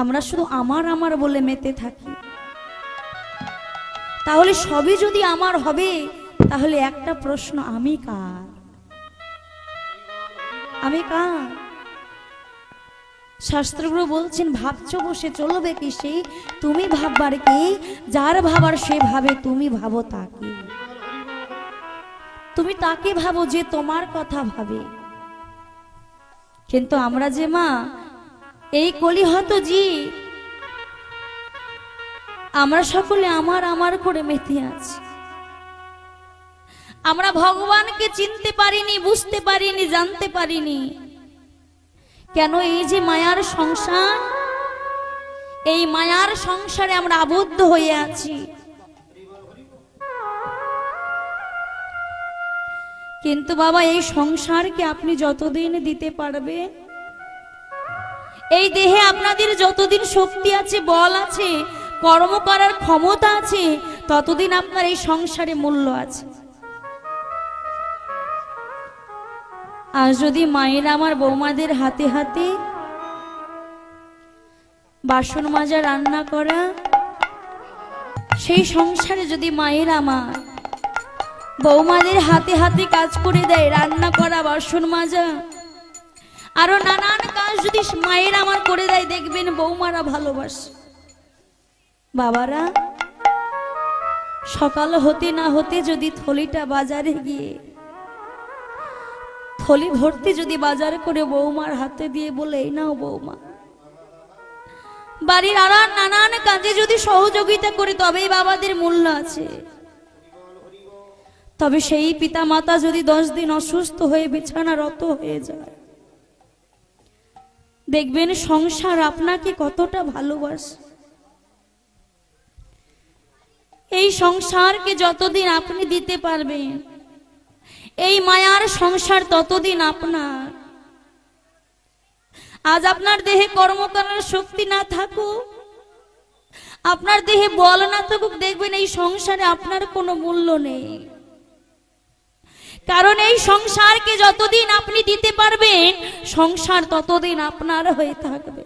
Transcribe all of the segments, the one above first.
আমরা শুধু আমার আমার বলে মেতে থাকি। তাহলে সবই যদি আমার হবে, তাহলে একটা প্রশ্ন, আমি কার? আমি কার? শাস্ত্রগুলো বলছেন ভাবছো বসে চলবে কি সেই, তুমি ভাববার কি, যার ভাবার সে ভাবে, তুমি ভাবো তাকে। তুমি তাকে ভাবো যে তোমার কথা ভাবে। কিন্তু আমরা যে মা এই কলিহত জি, আমরা সকলে আমার আমার করে মেতে আছি। আমরা ভগবানকে চিনতে পারিনি, বুঝতে পারিনি, জানতে পারিনি। কেন? এই যে মায়ার সংসার, এই মায়ার সংসারে আমরা আবদ্ধ হয়ে আছি। কিন্তু বাবা, এই সংসারকে আপনি যতদিন দিতে পারবে, এই দেহে আপনাদের যতদিন শক্তি আছে, বল আছে, কর্ম করার ক্ষমতা আছে, ততদিন আপনার এই সংসারে মূল্য আছে। আর যদি মায়ের আমার বৌমাদের হাতে হাতে বাসন মাজা, রান্না করা, সেই সংসারে যদি মায়ের আমার বৌমাদের হাতে হাতে কাজ করে দেয়, রান্না করা, বাসন মাজা, আরো নানান কাজ যদি মায়ের আমার করে দেয়, দেখবেন বৌমারা ভালোবাসে। বাবারা সকাল হতে না হতে যদি থলিটা বাজারে গিয়ে থলি ভর্তি যদি বাজার করে বৌমার হাতে দিয়ে বলে, এই নাও বৌমা, বাড়ির আর নানান কাজে যদি সহযোগিতা করে, তবেই বাবাদের মূল্য আছে। তবে সেই পিতা মাতা যদি 10 দিন অসুস্থ হয়ে বিছানারত হয়ে যায়, দেখবেন সংসার আপনাকে কতটা ভালোবাসে। এই সংসারকে যতদিন আপনি দিতে পারবেন, এই মায়ার সংসার ততদিন আপনার। আজ আপনার দেহে কর্ম করার শক্তি না থাকুক, আপনার দেহে বল না থাকুক, দেখবেন এই সংসারে আপনার কোনো মূল্য নেই। কারণ এই সংসারকে যতদিন আপনি দিতে পারবেন, সংসার ততদিন আপনার হয়ে থাকবে।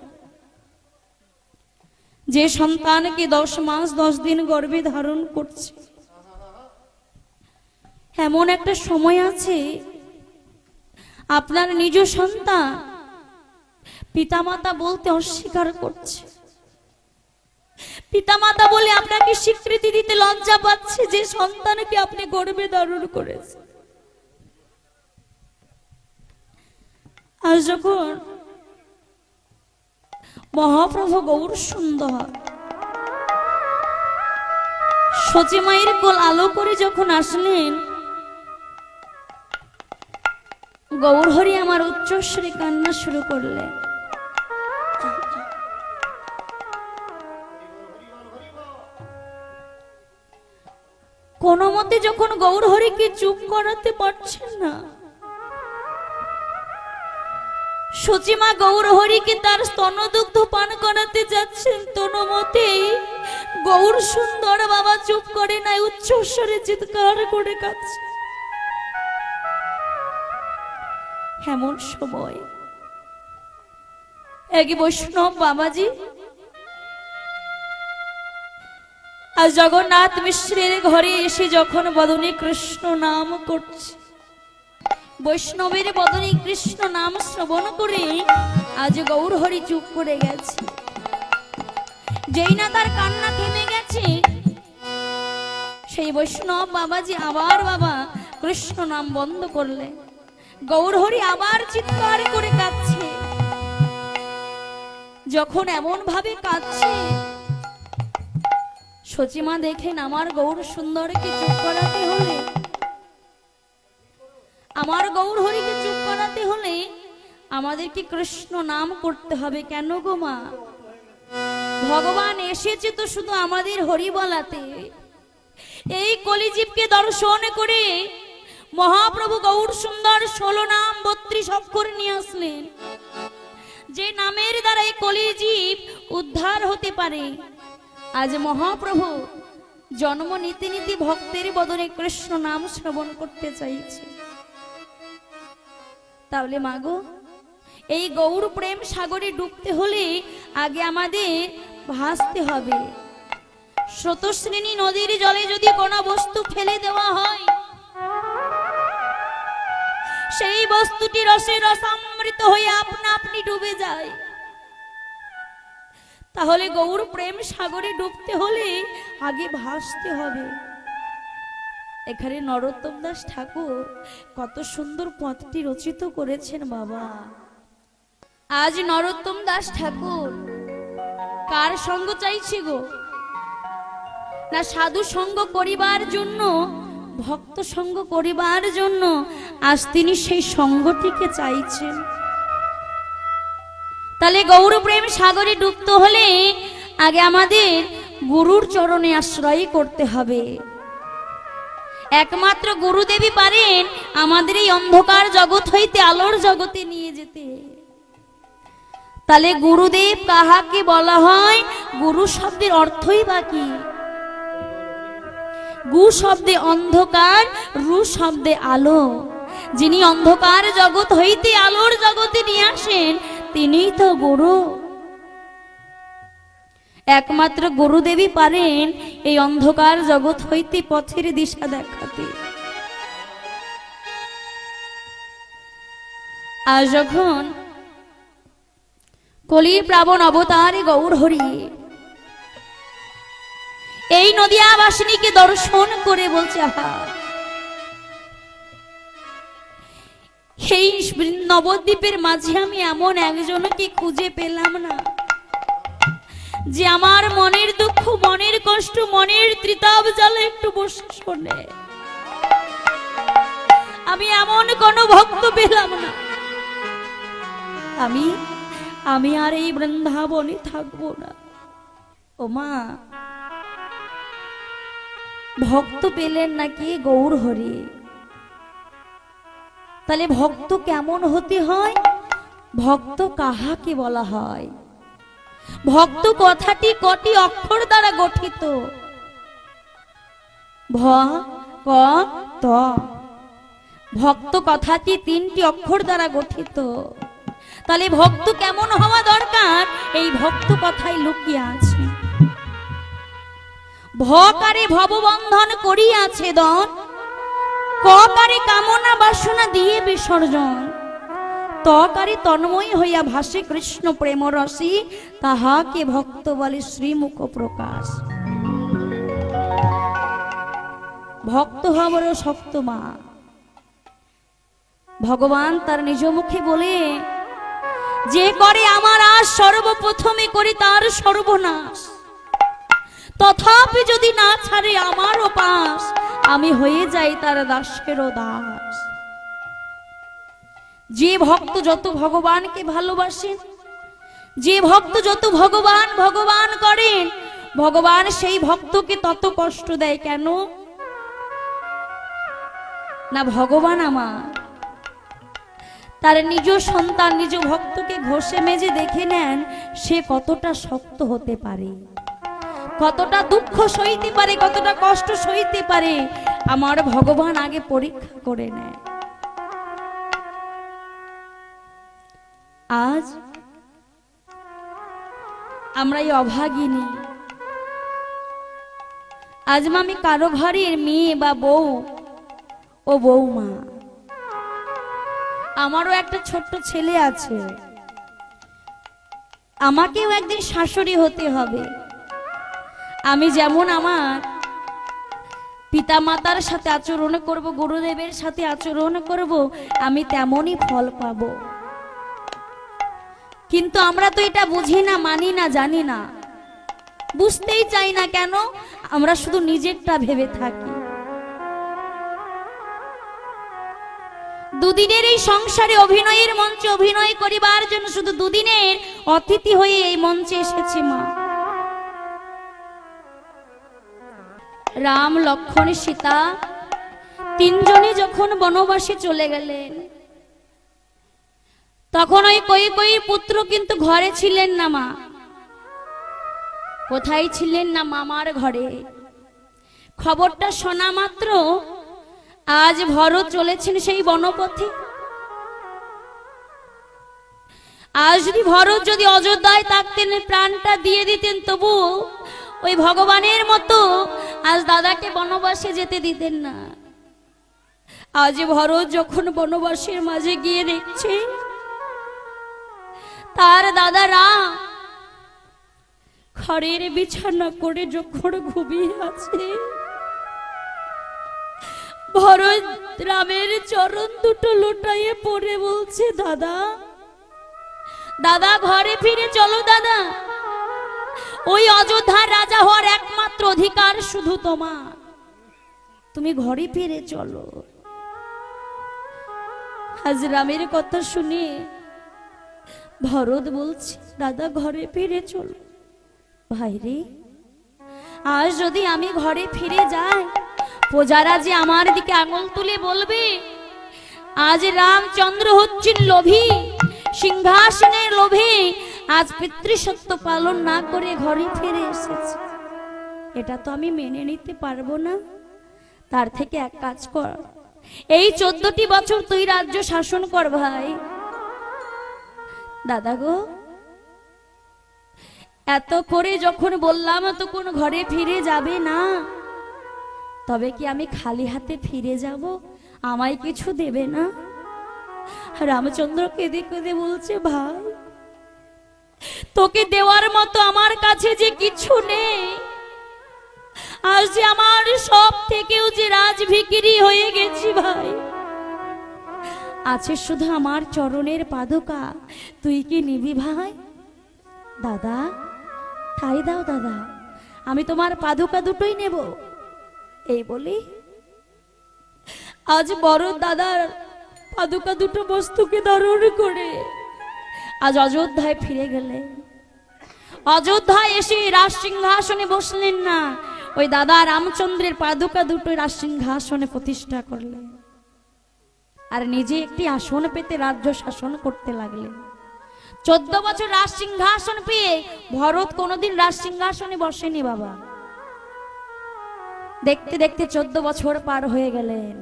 যে সন্তানকে 10 মাস 10 দিন গর্ভে ধারণ করছে, এমন একটা সময় আছে আপনার নিজ সন্তান পিতামাতা বলতে অস্বীকার করছে। পিতামাতা বলে আপনাকে স্বীকৃতি দিতে লজ্জা পাচ্ছে, যে সন্তানকে আপনি গর্ভে ধারণ করেছেন। আজ যখন মহাপ্রভু গৌর সুন্দর সচি মায়ের কোল আলো করে যখন আসলেন, গৌরহরি আমার উচ্চস্বরে কান্না শুরু করলেন। কোন মতে যখন গৌরহরিকে চুপ করাতে পারছেন না, সচিমা গৌরহরিকে তার স্তনদুগ্ধ পান করাতে যাচ্ছেন, কোন মতেই গৌর সুন্দর বাবা চুপ করে নাই, উচ্চস্বরে চিৎকার করে কাঁদছে। এমন সময় এক বৈষ্ণব বাবাজি আজ জগন্নাথ মিশ্রের ঘরে এসে যখন বদনে কৃষ্ণ নাম করছে, বৈষ্ণবের বদনে কৃষ্ণ নাম শ্রবণ করে আজ গৌরহরি চুপ করে গেছে। যেই না তার কান্না থেমে গেছে, সেই বৈষ্ণব বাবাজি আবার বাবা কৃষ্ণ নাম বন্ধ করলে, গৌরহরি আবার চিৎকার করে কাঁদছে। যখন এমন ভাবে কাঁদছে, সচিমা দেখেন আমার গৌর সুন্দরকে চুপ করাতে হলে, আমার গৌরহরিকে চুপ করাতে হলে আমাদেরকে কৃষ্ণ নাম করতে হবে। কেন গো মা? ভগবান এসেছে তো শুধু আমাদের হরি বলাতে। এই কলিজীবকে দর্শন করে মহাপ্রভু গৌর সুন্দর 16 নাম 32 অক্ষর নিয়ে আসলেন, যে নামের দ্বারা এই কলিজীব উদ্ধার হতে পারে। আজ মহাপ্রভু জন্ম নীতি নীতি ভক্তের বদনে কৃষ্ণ নাম শ্রবণ করতে চাইছে। তাহলে মাগো, এই গৌর প্রেম সাগরে ডুবতে হলে আগে আমাদের ভাসতে হবে। স্রোতস্বিনী নদীর জলে যদি কোনো বস্তু ফেলে দেওয়া হয়, সেই বস্তুটি রসে রসামৃত হয়ে আপনা আপনি ডুবে যায়। তাহলে গৌর প্রেম সাগরে ডুবতে হলে আগে ভাসতে হবে। এখানে নরোত্তম দাস ঠাকুর কত সুন্দর পথটি রচিত করেছেন বাবা। আজ নরোত্তম দাস ঠাকুর কার সঙ্গ চাইছে গো? না সাধু সঙ্গ করিবার জন্য, ভক্ত সঙ্গ করিবার জন্য আজ তিনি সেই সঙ্গটিকে চাইছেন। তাহলে গৌর প্রেম সাগরে ডুবতে হলে আগে আমাদের গুরুর চরণে আশ্রয় করতে হবে। একমাত্র গুরুদেবী পারেন আমাদের এই অন্ধকার জগৎ হইতে আলোর জগতে নিয়ে যেতে। তাহলে গুরুদেব কাহাকে বলা হয়? গুরু শব্দের অর্থই বা কি? গু শব্দে অন্ধকার, রু শব্দে আলো। যিনি অন্ধকার জগৎ হইতে আলোর জগতে নিয়ে আসেন তিনিই তো গুরু। একমাত্র গুরুদেবী পারেন এই অন্ধকার জগৎ হইতে পথের দিশা দেখাতে। আজ যখন কলির প্লাবন অবতারে গৌর হরি এই নদিয়াবাসিনীকে দর্শন করে বলছে, আহা, এই নবদ্বীপের মাঝে আমি এমন একজনকে খুঁজে পেলাম না যে আমার মনের দুঃখ, মনের কষ্ট, মনের ত্রিতাপ জ্বালা একটু বসে শোনে। আমি এমন কোন ভক্ত পেলাম না। আমি আর এই বৃন্দাবনে থাকবো না। ও মা, ভক্ত পেলেন নাকি গৌর হরি? তাহলে ভক্ত কেমন হতে হয়? ভক্ত কাহাকে বলা হয়? ভক্ত কথাটি কটি অক্ষর দ্বারা গঠিত? ভ, ক, ত। ভক্ত কথাটি 3টি অক্ষর দ্বারা গঠিত। তাহলে ভক্ত কেমন হওয়া দরকার? এই ভক্ত কথাই লুকিয়ে আছে। ভকারে ভববন্ধন করিয়াছে দন, ককারে কামনা বাসনা দিয়ে বিসর্জন, তকারে তন্ময় হইয়া ভাসে কৃষ্ণ প্রেম রসি, তাহাকে ভক্ত বলে শ্রীমুখ প্রকাশ। ভক্ত হওয়া বড় শক্ত মা। ভগবান তার নিজ মুখে বলে, যে করে আমার আশ সর্বপ্রথমে করে তার সর্বনাশ, তথাপি যদি না ছাড়ে আমার পাশ, আমি হয়ে যাই তার দাসেরও দাস। যে ভক্ত যত ভগবানকে ভালোবাসেন, যে ভক্ত যত ভগবান ভগবান করেন, ভগবান সেই ভক্তকে তত কষ্ট দেয়। কেন না? ভগবান আমার তার নিজ সন্তান, নিজ ভক্তকে ঘষে মেজে দেখে নেন সে কতটা শক্ত হতে পারে, কতটা দুঃখ সইতে পারে, কতটা কষ্ট সইতে পারে। আমার ভগবান আগে পরীক্ষা করে নেয়। আজ আমরা এই অভাগিনী, আজ আমি কারো ঘরের মেয়ে বা বউ ও বৌমা। আমারও একটা ছোট্ট ছেলে আছে, আমাকেও একদিন শাশুড়ি হতে হবে। আমি যেমন আমার পিতা মাতার সাথে আচরণ করব, গুরুদেবের সাথে আচরণ করব, আমি তেমনই ফল পাব। কিন্তু আমরা তো এটা বুঝি না, মানি না, জানি না, বুঝতেই চাই না। কেন? আমরা শুধু নিজেরটা ভেবে থাকি। দুদিনের এই সংসারে অভিনয়ের মঞ্চে অভিনয় করিবার জন্য শুধু দুদিনের অতিথি হয়ে এই মঞ্চে এসেছি মা। রাম, লক্ষ্মণ, সীতা 3 জনে যখন বনবাসে চলে গেলেন, তখন ওই কৈকেয়ীর পুত্র কিন্তু ঘরে ছিলেন না মা। কোথায় ছিলেন না? মামার ঘরে। খবরটা শোনা মাত্র আজ ভরত চলেছেন সেই বনপথে। আজ যদি ভরত যদি অযোধ্যায় থাকতেন, প্রাণটা দিয়ে দিতেন, তবু ওই ভগবানের মতো আজ দাদাকে বনবাসে যেতে দিতেন না। আজ ভরত যখন বনবাসের মাঝে গিয়ে দেখছে তার দাদারা খড়ের বিছানা করে যখন ঘুমিয়ে আছে, ভরত রামের চরণ দুটো লোটাইয়ে পড়ে বলছে, দাদা দাদা ঘরে ফিরে চলো দাদা, ওই অযোধ্যার রাজা হওয়ার একমাত্র অধিকার শুধু তোমার, তুমি ঘরে ফিরে চলো। আজ রামের কথা শুনে ভরত বলছে, দাদা ঘরে ফিরে চলো। ভাইরে, আজ যদি আমি ঘরে ফিরে যাই, প্রজারা যে আমার দিকে আঙুল তুলে বলবে আজ রামচন্দ্র হচ্ছেন লোভী, সিংহাসনের লোভে আজ পিতৃসত্য পালন না করে ঘরে ফিরে এসেছে, এটা তো আমি মেনে নিতে পারবো না। তার থেকে এক কাজ কর, এই 14টি বছর তুই রাজ্য শাসন কর ভাই। দাদা গো, এত করে যখন বললাম তখন ঘরে ফিরে যাবে না, তবে কি আমি খালি হাতে ফিরে যাব? আমায় কিছু দেবে না? রামচন্দ্র কেঁদে কেঁদে বলছে, ভাই তোকে দেওয়ার মতো আমার কাছে যে কিছু নেই, আজ যে আমার সব থেকেও যে রাজভিকিরি হয়ে গেছি ভাই, আছে শুধু আমার চরণের পাদুকা, তুই কি নিবি ভাই? দাদা তাই দাও দাদা, আমি তোমার পাদুকা দুটোই নেব। এই বলি আজ বড় দাদার পাদুকা দুটো বস্তুকে ধারণ করে আজ অযোধ্যায় ফিরে গেলেন। অযোধ্যায় এসে রাজ সিংহাসনে বসলেন না, ওই দাদা রামচন্দ্রের পাদুকা দুটো রাজ সিংহাসনে প্রতিষ্ঠা করলেন, আর নিজে একটি আসন পেতে রাজ্য শাসন করতে লাগলেন। 14 বছর রাজ সিংহাসন পেয়ে ভরত কোনোদিন রাজ সিংহাসনে বসেনি বাবা। দেখতে দেখতে 14 বছর পার হয়ে গেলেন।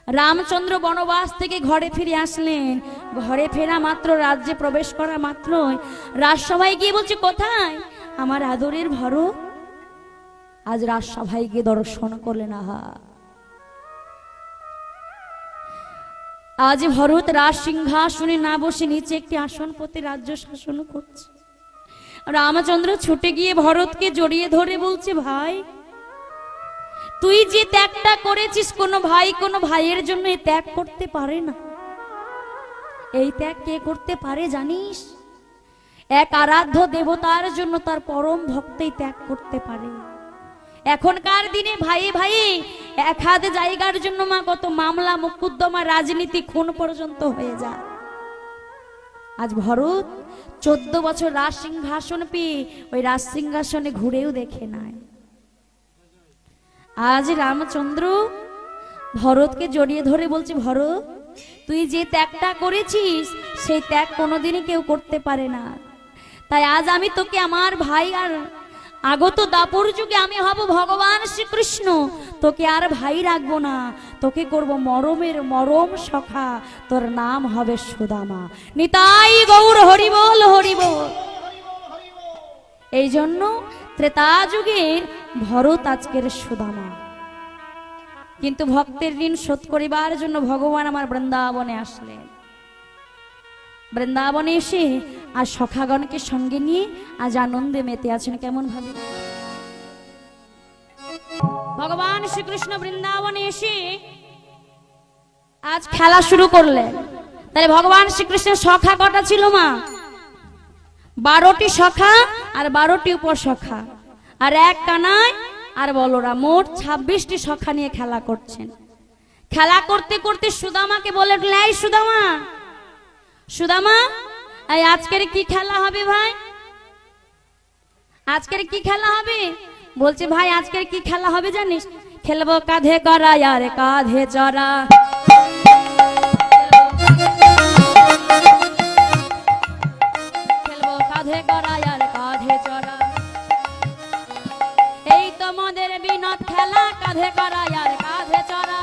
রামচন্দ্র বনবাস থেকে ঘরে ফিরে আসলেন। ঘরে ফেরা মাত্র, রাজ্যে প্রবেশ করা মাত্রই রাজসভায় গিয়ে বলছে, কোথায় আমার আদরের ভরত? আজ রাজসভায় গিয়ে দর্শন করলেন। আহা, আজ ভরত রাজ সিংহাসনে না বসে নিচে একটি আসন পেতে রাজ্য শাসন করছে। রামচন্দ্র ছুটে গিয়ে ভরতকে জড়িয়ে ধরে বলছে, ভাই তুই যে ত্যাগটা করেছিস, কোনো ভাই কোনো ভাইয়ের জন্য এই ত্যাগ করতে পারে না। এই ত্যাগ কে করতে পারে জানিস? এক আরাধ্য দেবতার জন্য তার পরম ভক্তই ত্যাগ করতে পারে। এখনকার দিনে ভাইয়ে ভাইয়ে এক হাত জায়গার জন্য মা কত মামলা মোকদ্দমা, রাজনীতি, খুন পর্যন্ত হয়ে যায়। আজ ভরত 14 বছর রাজ সিংহাসন পেয়ে ওই রাজ সিংহাসনে ঘুরেও দেখে নাই। আজ রামচন্দ্র ভরতকে জড়িয়ে ধরে বলছে, ভরত তুই যে ত্যাগটা করেছিস সেই ত্যাগ কোনোদিনই কেউ করতে পারে না। তাই আজ আমি তোকে আমার ভাই, আর আগত দাপর যুগে আমি হব ভগবান শ্রীকৃষ্ণ, তোকে আর ভাই রাখবো না, তোকে করব মরমের মরম সখা, তোর নাম হবে সুদামা। নিতাই গৌর হরিবল হরিবল। এই জন্য ত্রেতা যুগের ভরত আজকের সুদামা। কিন্তু ভক্তের ঋণ শোধ করিবার জন্য ভগবান আমার বৃন্দাবনে আসলেন। বৃন্দাবনে এসে আর সখাগণকে সঙ্গে নিয়ে আজ আনন্দে মেতে আছেন। কেমন ভাবে ভগবান শ্রীকৃষ্ণ বৃন্দাবনে এসে আজ খেলা শুরু করলেন। তাহলে ভগবান শ্রীকৃষ্ণের সখা কটা ছিল মা? 12টি সখা আর 12টি উপসখা, আর এক কানাই আর বলরাম, মোট 26টি সখা নিয়ে খেলা করছেন। খেলা করতে করতে সুদামাকে বলে, এই সুদামা, সুদামা এই আজকের কি খেলা হবে ভাই? আজকের কি খেলা হবে? বলছে, ভাই আজকের কি খেলা হবে জানিস? খেলবো কাঁধে করা আর কাঁধে চড়া। খেলবো কাঁধে করা আর কাঁধে চড়া। এই তোমাদের বিনোদ খেলা, কাঁধে করা আর কাঁধে চড়া।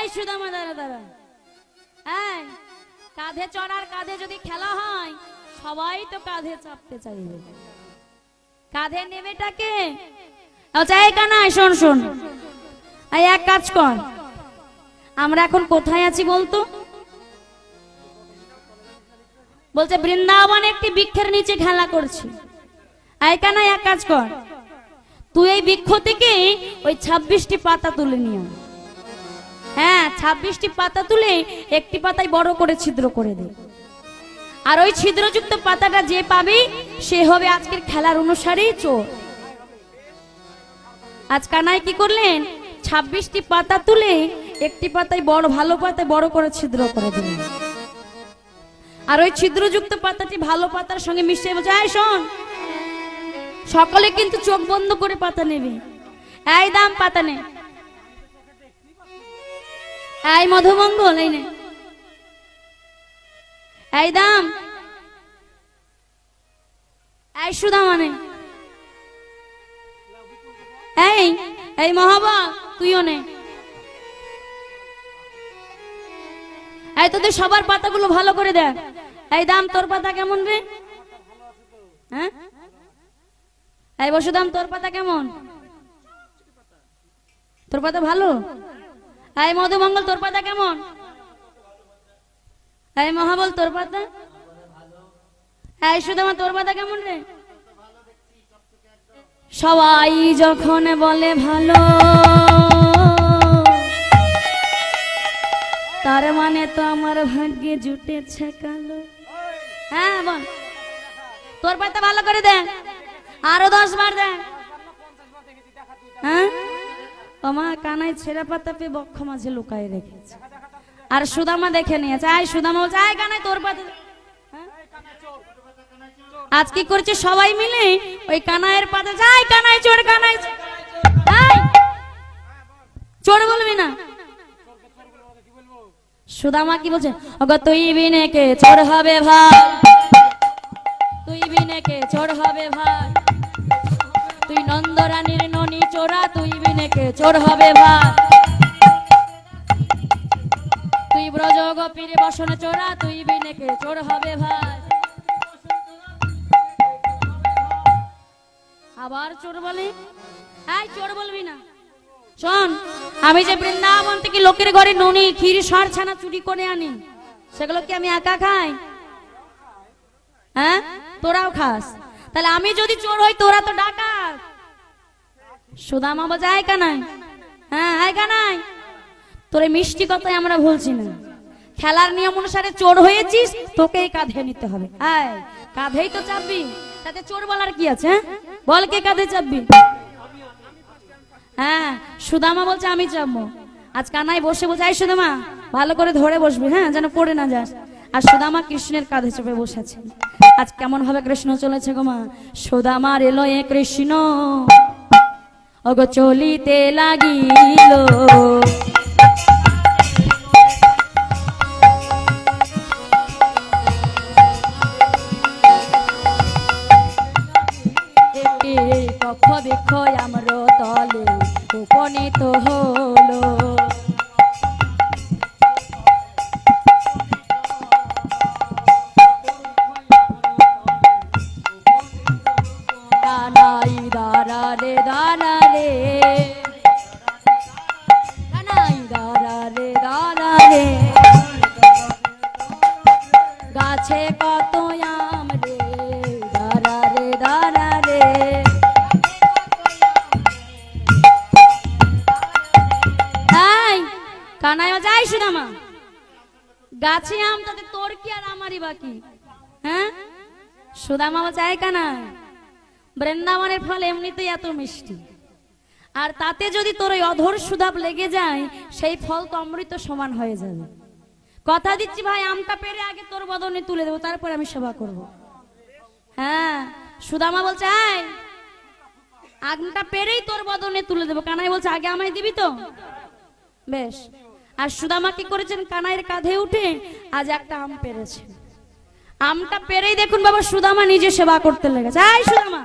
এই সুদামা দাঁড়া দাঁড়া, কাঁধে চড়ার কাঁধে যদি খেলা হয় সবাই তো কাঁধে চাপতে চাইবে, কাঁধে নেবেটাকে। আচ্ছা এই কানাই শোন শোন, এই এক কাজ কর, আমরা এখন কোথায় আছি বলতো? বলছে বৃন্দাবনে একটি বৃক্ষের নিচে খেলা করছি। এই কানাই এক কাজ কর, তুই এই বৃক্ষ থেকে ওই 26টি পাতা তুলে নিয়ে, হ্যাঁ 26টি পাতা তুলে একটি পাতায় বড় করে ছিদ্র করে দে, আর ওই ছিদ্রযুক্ত পাতাটা যে পাবি সে হবে আজকের খেলার অনুসারেই চোর। আজ কানাই কি করলেন, 26টি পাতা তুলে একটি পাতায় বড়, ভালো পাতায় বড় করে ছিদ্র করে দিলেন, আর ওই ছিদ্রযুক্ত পাতাটি ভালো পাতার সঙ্গে মিশিয়ে বলছে এই শোন, সকলে কিন্তু চোখ বন্ধ করে পাতা নেবে। এই দাম পাতা নে, এই মধুমঙ্গল এই নে, এই দাম, এই সুদামা নে, এই এই মহাবা তুইও নে। এই তোদের সবার পাতাগুলো ভালো করে দেখ। এই দাম তোর পাতা কেমন রে? হ্যাঁ এই বসুদাম তোর পাতা কেমন? তোর পাতা ভালো? এই মধুমঙ্গল তোর পাতা কেমন? এই মহাবল তোর পাতা? এই সুদামা তোর পাতা কেমন রে? সবাই যখন বলে ভালো তার মানে তো আমার ভাগ্যে জুটেছে কালো। হ্যাঁ বল, তোর পাতা ভালো করে দে, আরো 10 বার দে। হ্যাঁ তোমা কানাই ছেঁড়া পাতা পেয়ে বক্ষ মাঝে লুকায় রেখেছে, আর সুদামা দেখে নিয়েছে। আয় সুদামা বলছে আয় কানাই তোর পাতা। আজ কি করছে সবাই মিলে ওই কানাইয়ের পাতা, যাই কানাই চোর, কানাই চোর বলবি না। সুদামা কি বলছে, ওগো তুই বিনে কে চোর হবে ভাই, তুই বিনে কে চোর হবে ভাই, তুই নন্দরানীর ননি চোরা, তুই বিনে কে চোর হবে ভাই, তুই ব্রজ গোপীর বসন চোরা, তুই বিনে কে চোর হবে ভাই। আবার চোর বলে, এই চোর বলবি না। শোন, আমি যে বৃন্দাবন থেকে লোকের ঘরে ননি ক্ষীর সর ছানা চুরি করে আনি, সেগুলো কি আমি একা খাই? হ্যাঁ তোরাও খাস, তাহলে আমি যদি চোর হই তোরা তো ডাকাত। সুদামা বলছে আয় কানাই, হ্যাঁ আয় কানাই, তোর মিষ্টি কথাই আমরা বলছি না, খেলার নিয়ম অনুসারে চোর হয়েছিস, তোকেই কাঁধে নিতে হবে। আয় কাঁধেই তো চাপবি, তাতে চোর বলার কি আছে? বল কে কাঁধে চাপবি? হ্যাঁ সুদামা বলছে আমি চাপবো। আজ কানাই বসে বলছে এই সুদামা ভালো করে ধরে বসবি, হ্যাঁ যেন পড়ে না যাস। আর সুদামা কৃষ্ণের কাঁধে চেপে বসেছে। আজ কেমন ভাবে কৃষ্ণ চলেছে গো মা, সুদামার এলো এ কৃষ্ণ ওগো চলিতে লাগিল, কক্ষ বৃক্ষ আম্র তলে উপনীত হলো, কানাই দাঁড়া রে দাঁড়া রে, কানাই দাঁড়া রে দাঁড়া রে, গাছে কত আম রে, দাঁড়া রে দাঁড়া রে। কানাই যাই সুদামা, গাছে আম, তাতে তোর কি আর আমারই বাকি? হ্যাঁ সুদামা চাই কানাই, বৃন্দাবনের ফল এমনিতেই এত মিষ্টি, আর তাতে যদি তোর ওই অধর সুধাব লেগে যায় সেই ফল তো অমৃত সমান হয়ে যাবে। কথা দিচ্ছি ভাই, আমটা পেরে আগে তোর বদনে তুলে দেবো, তারপর আমি সেবা করব। হ্যাঁ সুদামা বলছে আয়, আমটা পেরেই তোর বদনে তুলে দেবো। কানাই বলছে আগে আমায় দিবি তো? বেশ। আর সুদামা কি করেছেন, কানাইয়ের কাঁধে উঠে আজ একটা আম পেরেছে। আমটা পেরেই দেখুন বাবা সুদামা নিজে সেবা করতে লেগেছে। আয় সুদামা,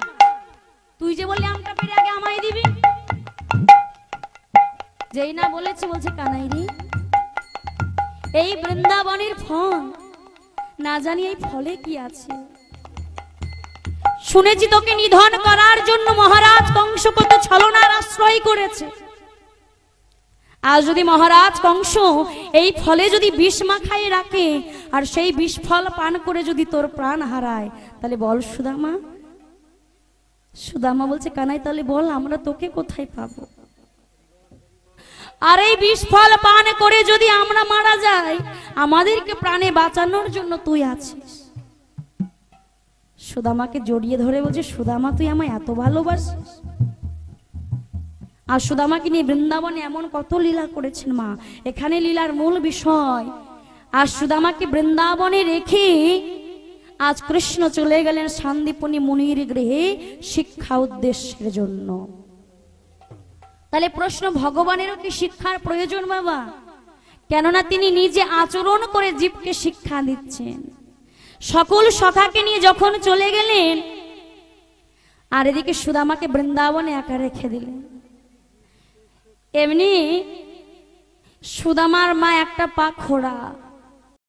তুই যে বললি আমটা পেরে আগে আমায় দিবি, যেই না বলেছে বলছে কানাই রে, এই বৃন্দাবনের ফল না জানি এই ফলে কি আছে। শুনেছি তোকে নিধন করার জন্য মহারাজ কংস কত ছলনার আশ্রয় করেছে। আজ যদি মহারাজ কংস এই ফলে যদি বিষ মাখাই রাখে আর সেই বিষ ফল পান করে যদি তোর প্রাণ হারায়, তাহলে বল সুদামা। সুদামা বলছে, কানাই তাহলে বল আমরা তোকে কোথায় পাবো? আর এই বিষ ফল পান করে যদি আমরা মারা যাই, আমাদেরকে প্রাণে বাঁচানোর জন্য তুই আছিস। সুদামাকে জড়িয়ে ধরে বলছে, সুদামা তুই আমায় এত ভালোবাসিস? আর সুদামাকে নিয়ে বৃন্দাবনে এমন কত লীলা করেছেন মা, এখানে লীলার মূল বিষয়। আর সুদামাকে বৃন্দাবনে রেখে আজ কৃষ্ণ চলে গেলেন সান্দীপনী মুনির গৃহে শিক্ষা উদ্দেশ্যের জন্য। তাহলে প্রশ্ন, ভগবানেরও কি শিক্ষার প্রয়োজন বাবা? কেননা তিনি নিজে আচরণ করে জীবকে শিক্ষা দিচ্ছেন। সকল সখাকে নিয়ে যখন চলে গেলেন, আর এদিকে সুদামাকে বৃন্দাবনে একা রেখে দিলেন। এমনি সুদামার মা একটা পা খোড়া,